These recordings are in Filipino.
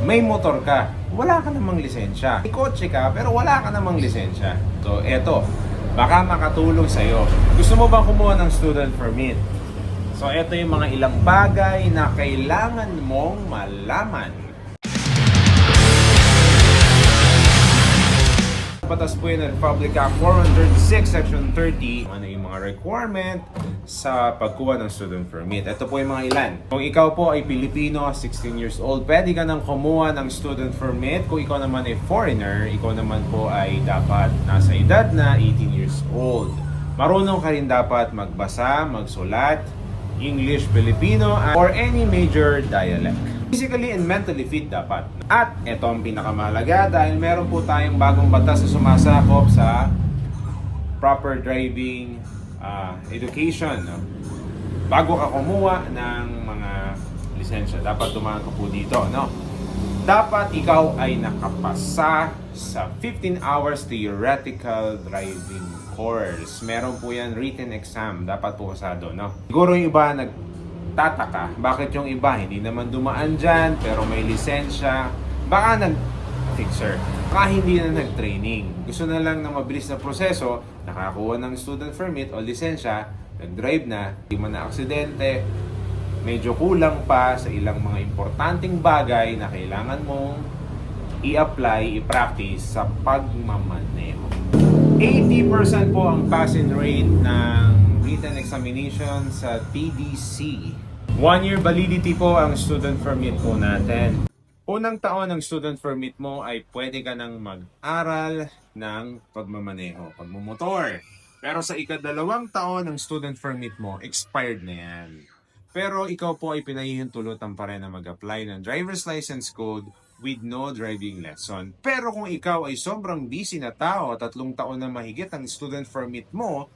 may motor ka, wala ka namang lisensya. May kotse ka, pero wala ka namang lisensya. So, eto, baka makatulong sa'yo. Gusto mo bang kumuha ng student permit? So, eto yung mga ilang bagay na kailangan mong malaman. Batas po yun ng Republic Act 406, Section 30. Ano yung mga requirement sa pagkuha ng student permit. Ito po yung mga ilan. Kung ikaw po ay Pilipino, 16 years old, pwede ka nang kumuha ng student permit. Kung ikaw naman ay foreigner, ikaw naman po ay dapat nasa edad na 18 years old. Marunong ka rin dapat magbasa, magsulat, English, Filipino, or any major dialect. Physically and mentally fit dapat. At ito ang pinakamahalaga dahil meron po tayong bagong batas na sumasakop sa proper driving education. No? Bago ka kumuha ng mga lisensya, dapat dumaan ka po dito. No? Dapat ikaw ay nakapasa sa 15 hours theoretical driving course. Meron po yan written exam. Dapat po kasado. No? Siguro yung iba tataka, bakit yung iba hindi naman dumaan dyan pero may lisensya, baka nag-fixer, baka hindi na nag-training, gusto na lang ng mabilis na proseso, nakakuha ng student permit o lisensya, nag-drive na, hindi man na aksidente, medyo kulang pa sa ilang mga importanteng bagay na kailangan mong i-apply, i-practice sa pagmamaneho. 80% po ang passing rate ng written examination sa TDC. 1-year validity po ang student permit po natin. Unang taon ng student permit mo ay pwede ka nang mag-aral ng pagmamaneho, pagmumotor. Pero sa ikadalawang taon ng student permit mo, expired na yan. Pero ikaw po ay pinahihintulutan pa rin na mag-apply ng driver's license code with no driving lesson. Pero kung ikaw ay sobrang busy na tao, 3 taon na mahigit ang student permit mo,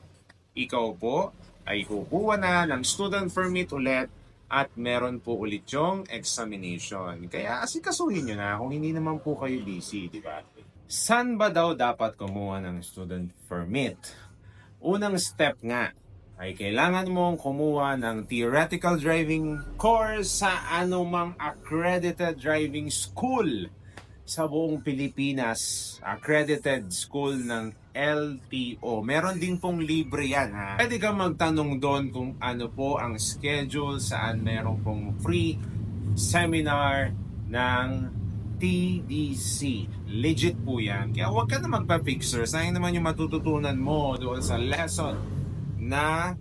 ikaw po ay kukuha na ng student permit ulit at meron po ulit yung examination. Kaya asikasuhin nyo na kung hindi naman po kayo busy, di ba? Saan ba daw dapat kumuha ng student permit? Unang step nga ay kailangan mong kumuha ng theoretical driving course sa anumang accredited driving school sa buong Pilipinas. Accredited school ng LTO. Meron din pong libre yan, ha. Pwede kang magtanong doon kung ano po ang schedule, saan meron pong free seminar ng TDC. Legit po yan. Kaya huwag ka na magpa-fixer. Sayang naman yung matututunan mo doon sa lesson na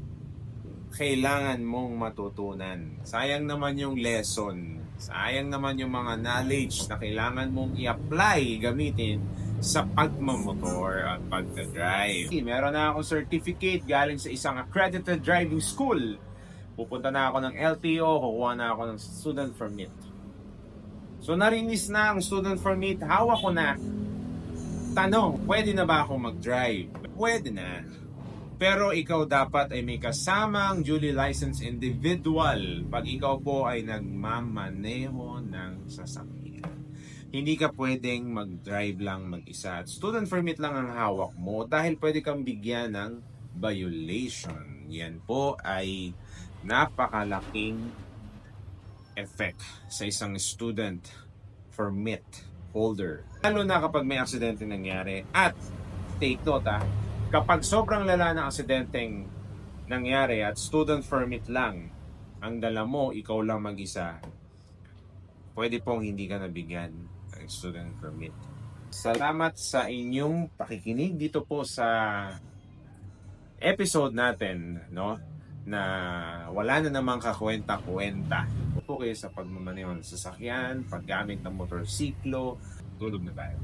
kailangan mong matutunan. Sayang naman yung lesson. Sayang naman yung mga knowledge na kailangan mong i-apply, gamitin sa pagmamotor at pagdadrive. Meron na akong certificate galing sa isang accredited driving school. Pupunta na ako ng LTO, kukuha na ako ng student permit. So narinis na ang student permit, hawak ko na. Tanong, pwede na ba ako mag-drive? Pwede na. Pero ikaw dapat ay may kasamang duly licensed individual pag ikaw po ay nagmamaneho ng sasakyan. Hindi ka pwedeng mag-drive lang mag-isa. At student permit lang ang hawak mo dahil pwede kang bigyan ng violation. Yan po ay napakalaking effect sa isang student permit holder. Lalo na kapag may aksidente nangyari. At take note kapag sobrang lala ng aksidenteng nangyari at student permit lang ang dala mo, ikaw lang mag-isa, pwede pong hindi ka nabigyan ng student permit. Salamat sa inyong pakikinig dito po sa episode natin, no? Na wala na namang kakwenta-kwenta. Po kayo sa pagmamaneho ng sasakyan, paggamit ng motorsiklo, tulog na tayo.